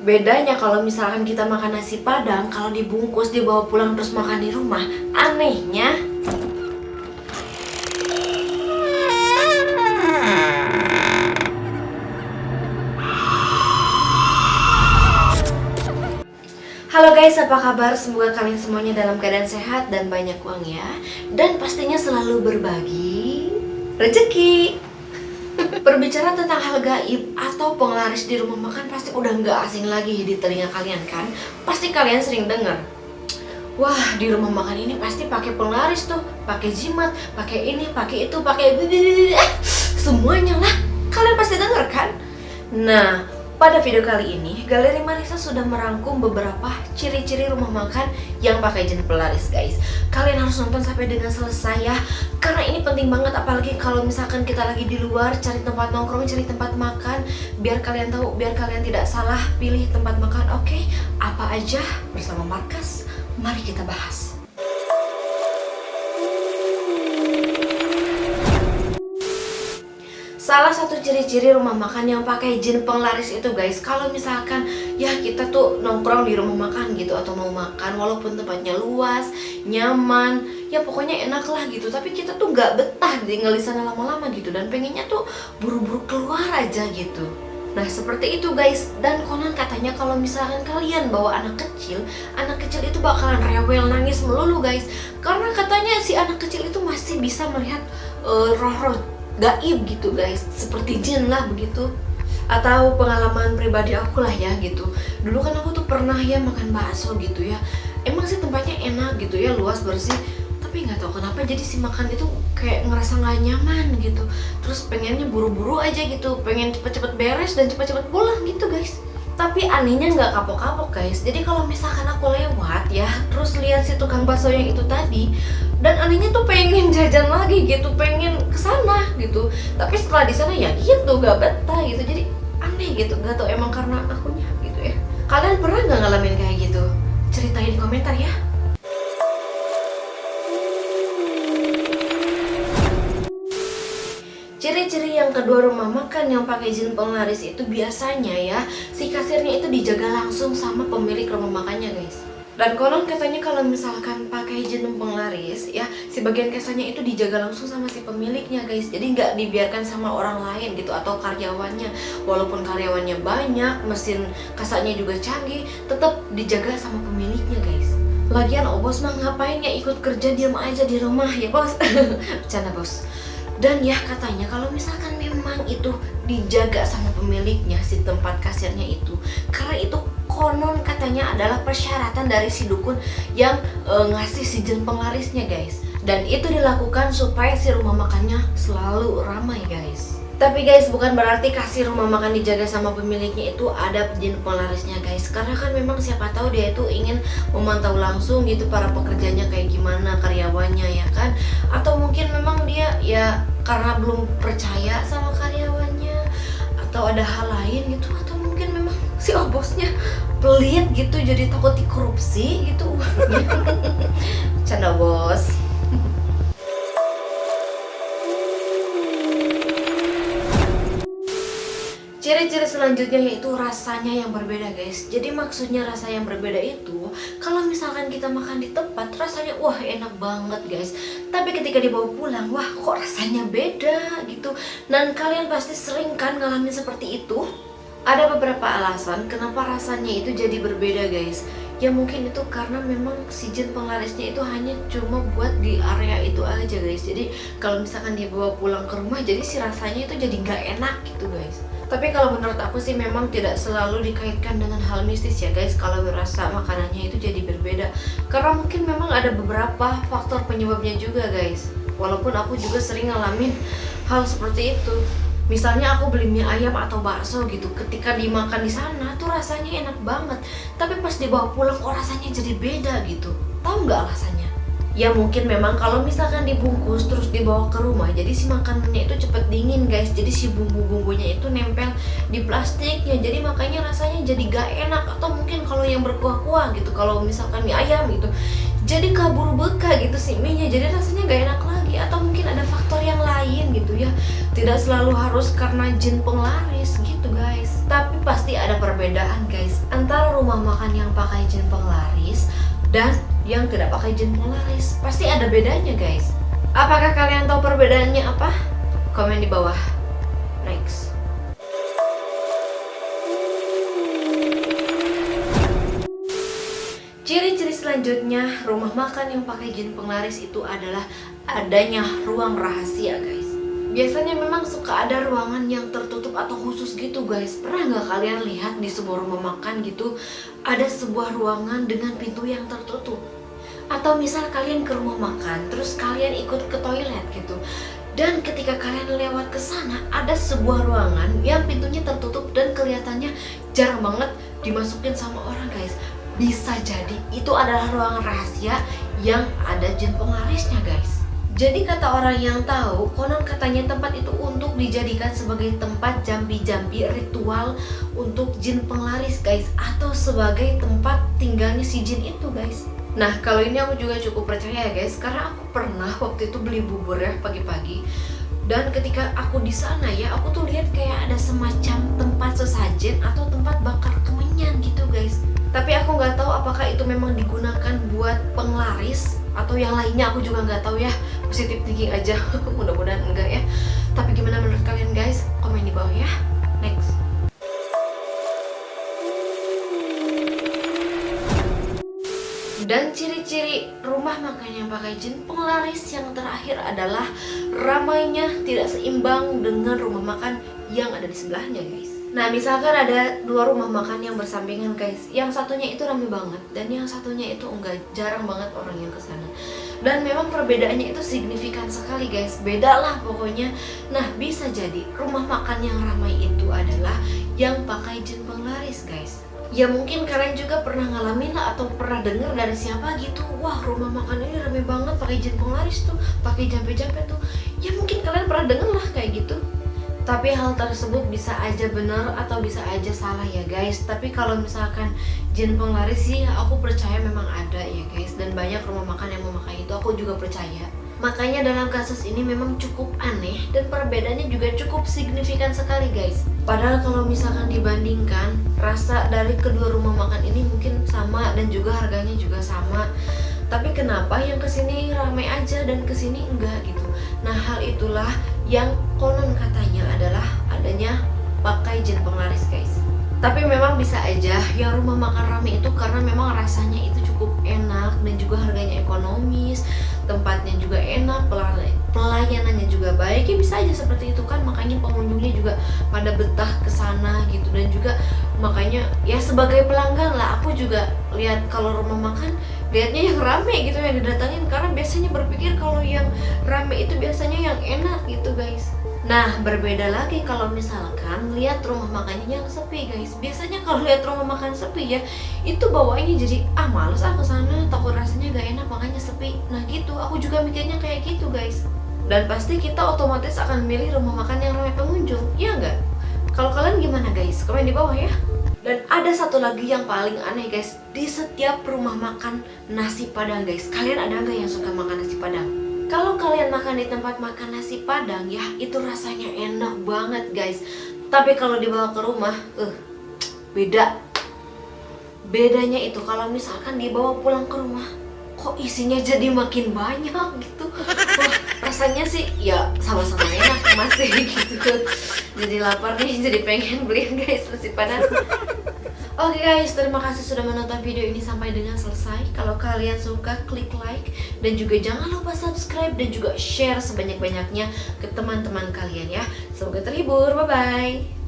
Bedanya kalau misalkan kita makan nasi padang, kalau dibungkus dibawa pulang terus makan di rumah, anehnya halo guys, apa kabar? Semoga kalian semuanya dalam keadaan sehat dan banyak uang ya. Dan pastinya selalu berbagi rezeki. Berbicara tentang hal gaib atau penglaris di rumah makan pasti udah nggak asing lagi di telinga kalian kan? Pasti kalian sering dengar. Wah, di rumah makan ini pasti pakai penglaris tuh, pakai jimat, pakai ini, pakai itu, pakai semuanya lah. Kalian pasti dengar kan? Nah, pada video kali ini, Galeri Marissa sudah merangkum beberapa ciri-ciri rumah makan yang pakai jin pelaris guys. Kalian harus nonton sampai dengan selesai ya, karena ini penting banget, apalagi kalau misalkan kita lagi di luar cari tempat nongkrong, cari tempat makan. Biar kalian tahu, biar kalian tidak salah pilih tempat makan. Oke, apa aja bersama Markas, mari kita bahas. Salah satu ciri-ciri rumah makan yang pakai jin penglaris itu guys, kalau misalkan ya kita tuh nongkrong di rumah makan gitu atau mau makan, walaupun tempatnya luas, nyaman, ya pokoknya enak lah gitu, tapi kita tuh nggak betah tinggal di sana lama-lama gitu dan pengennya tuh buru-buru keluar aja gitu. Nah seperti itu guys, dan konon katanya kalau misalkan kalian bawa anak kecil itu bakalan rewel, nangis melulu guys, karena katanya si anak kecil itu masih bisa melihat roh-roh gaib gitu guys, seperti jin lah begitu. Atau pengalaman pribadi aku lah ya gitu, dulu kan aku tuh pernah ya makan bakso gitu ya, emang sih tempatnya enak gitu ya, luas, bersih, tapi nggak tahu kenapa jadi si makan itu kayak ngerasa nggak nyaman gitu, terus pengennya buru-buru aja gitu, pengen cepet-cepet beres dan cepet-cepet pulang gitu guys. Tapi anehnya nggak kapok-kapok guys, jadi kalau misalkan aku lewat ya terus lihat si tukang bakso yang itu tadi, dan anehnya tuh pengen jajan lagi gitu, pengen kesana gitu, tapi setelah di sana ya gitu gak betah gitu, jadi aneh gitu, nggak tahu emang karena akunya gitu ya. Kalian pernah nggak ngalamin kayak gitu? Ceritain di komentar ya. Ciri-ciri yang kedua rumah makan yang pakai jin penglaris itu biasanya ya, si kasirnya itu dijaga langsung sama pemilik rumah makannya guys. Dan konon katanya kalau misalkan pakai jin penglaris ya, si bagian kasirnya itu dijaga langsung sama si pemiliknya guys. Jadi nggak dibiarkan sama orang lain gitu atau karyawannya. Walaupun karyawannya banyak, mesin kasarnya juga canggih, tetap dijaga sama pemiliknya guys. Lagian oh bos mah ngapain ya ikut kerja, diam aja di rumah ya bos. Bercanda bos. Dan ya katanya kalau misalkan memang itu dijaga sama pemiliknya si tempat kasirnya itu, karena itu konon katanya adalah persyaratan dari si dukun yang ngasih si jin penglarisnya guys. Dan itu dilakukan supaya si rumah makannya selalu ramai guys. Tapi guys, bukan berarti kasih rumah makan dijaga sama pemiliknya itu ada jin penglarisnya guys, karena kan memang siapa tahu dia itu ingin memantau langsung gitu para pekerjanya kayak gimana, karyawannya ya kan, atau mungkin memang dia ya karena belum percaya sama karyawannya, atau ada hal lain gitu, atau mungkin memang si bosnya pelit gitu jadi takut dikorupsi gitu. Canda bos. Ciri-ciri selanjutnya yaitu rasanya yang berbeda guys. Jadi maksudnya rasa yang berbeda itu, kalau misalkan kita makan di tempat rasanya wah enak banget guys, tapi ketika dibawa pulang wah kok rasanya beda gitu. Dan kalian pasti sering kan ngalamin seperti itu. Ada beberapa alasan kenapa rasanya itu jadi berbeda guys. Ya mungkin itu karena memang si jin penglarisnya itu hanya cuma buat di area itu aja guys. Jadi kalau misalkan dibawa pulang ke rumah, jadi si rasanya itu jadi nggak enak gitu guys. Tapi kalau menurut aku sih memang tidak selalu dikaitkan dengan hal mistis ya guys, kalau rasa makanannya itu jadi berbeda. Karena mungkin memang ada beberapa faktor penyebabnya juga guys. Walaupun aku juga sering ngalamin hal seperti itu. Misalnya aku beli mie ayam atau bakso gitu, ketika dimakan di sana tuh rasanya enak banget, tapi pas dibawa pulang kok rasanya jadi beda gitu. Tahu nggak alasannya? Ya mungkin memang kalau misalkan dibungkus terus dibawa ke rumah, jadi si makanannya itu cepet dingin guys, jadi si bumbu-bumbunya itu nempel di plastiknya, jadi makanya rasanya jadi gak enak. Atau mungkin kalau yang berkuah-kuah gitu, kalau misalkan mie ayam gitu, jadi kabur beka gitu si mie-nya, jadi rasanya gak enak lagi. Atau mungkin ada faktor yang lain gitu ya, tidak selalu harus karena jin penglaris gitu guys. Tapi pasti ada perbedaan guys antara rumah makan yang pakai jin penglaris dan yang tidak pakai jin penglaris. Pasti ada bedanya guys. Apakah kalian tahu perbedaannya apa? Komen di bawah. Next. Ciri-ciri selanjutnya rumah makan yang pakai jin penglaris itu adalah adanya ruang rahasia guys. Biasanya memang suka ada ruangan yang tertutup atau khusus gitu guys. Pernah nggak kalian lihat di sebuah rumah makan gitu ada sebuah ruangan dengan pintu yang tertutup? Atau misal kalian ke rumah makan terus kalian ikut ke toilet gitu, dan ketika kalian lewat ke sana ada sebuah ruangan yang pintunya tertutup dan kelihatannya jarang banget dimasukin sama orang guys. Bisa jadi itu adalah ruangan rahasia yang ada jin penglarisnya guys. Jadi kata orang yang tahu, konon katanya tempat itu untuk dijadikan sebagai tempat jampi-jampi ritual untuk jin penglaris guys, atau sebagai tempat tinggalnya si jin itu guys. Nah kalau ini aku juga cukup percaya ya guys, karena aku pernah waktu itu beli bubur ya pagi-pagi, dan ketika aku di sana ya aku tuh lihat kayak ada semacam tempat sesajen atau tempat bakar kemenyan gitu guys. Tapi aku nggak tahu apakah itu memang digunakan buat penglaris atau yang lainnya, aku juga nggak tahu ya. Positif thinking aja, mudah-mudahan enggak ya. Tapi gimana menurut kalian guys? Komen di bawah ya. Next. Dan ciri-ciri rumah makan yang pakai jin penglaris yang terakhir adalah ramainya tidak seimbang dengan rumah makan yang ada di sebelahnya guys. Nah misalkan ada dua rumah makan yang bersampingan guys, yang satunya itu ramai banget dan yang satunya itu enggak, jarang banget orang yang kesana. Dan memang perbedaannya itu signifikan sekali guys, beda lah pokoknya. Nah bisa jadi rumah makan yang ramai itu adalah yang pakai jin penglaris guys. Ya mungkin kalian juga pernah ngalamin lah atau pernah dengar dari siapa gitu, wah rumah makan ini ramai banget pakai jin penglaris tuh, pakai jampe-jampe tuh. Ya mungkin kalian pernah dengar lah kayak gitu. Tapi hal tersebut bisa aja benar atau bisa aja salah ya guys. Tapi kalau misalkan jin penglaris sih aku percaya memang ada ya guys, dan banyak rumah makan yang memakai itu, aku juga percaya. Makanya dalam kasus ini memang cukup aneh dan perbedaannya juga cukup signifikan sekali guys. Padahal kalau misalkan dibandingkan, rasa dari kedua rumah makan ini mungkin sama dan juga harganya juga sama. Tapi kenapa yang kesini ramai aja dan kesini enggak gitu? Nah hal itulah yang konon katanya adalah adanya pakai jin penglaris guys. Tapi memang bisa aja yang rumah makan ramai itu karena memang rasanya itu cukup enak dan juga harganya ekonomis, tempatnya juga enak, pelayanannya juga baik, ya bisa aja seperti itu kan, makanya pengunjungnya juga pada betah ke sana gitu. Dan juga makanya ya sebagai pelanggan lah aku juga lihat kalau rumah makan lihatnya yang rame gitu yang didatangin, karena biasanya berpikir kalau yang rame itu biasanya yang enak gitu guys. Nah berbeda lagi kalau misalkan lihat rumah makannya yang sepi guys. Biasanya kalau lihat rumah makan sepi ya itu bawaannya jadi males aku sana, takut rasanya gak enak makanya sepi. Nah gitu, aku juga mikirnya kayak gitu guys. Dan pasti kita otomatis akan milih rumah makan yang ramai pengunjung, ya enggak? Kalau kalian gimana guys? Komen di bawah ya. Dan ada satu lagi yang paling aneh guys, di setiap rumah makan nasi padang guys. Kalian ada nggak yang suka makan nasi padang? Kalau kalian makan di tempat makan nasi padang ya itu rasanya enak banget guys. Tapi kalau dibawa ke rumah, beda. Bedanya itu kalau misalkan dibawa pulang ke rumah, kok isinya jadi makin banyak gitu. Wah, rasanya sih ya sama-sama enak masih gitu. Jadi lapar nih, jadi pengen beli guys nasi padang. Oke guys, terima kasih sudah menonton video ini sampai dengan selesai. Kalau kalian suka, klik like dan juga jangan lupa subscribe dan juga share sebanyak-banyaknya ke teman-teman kalian ya. Semoga terhibur, bye bye.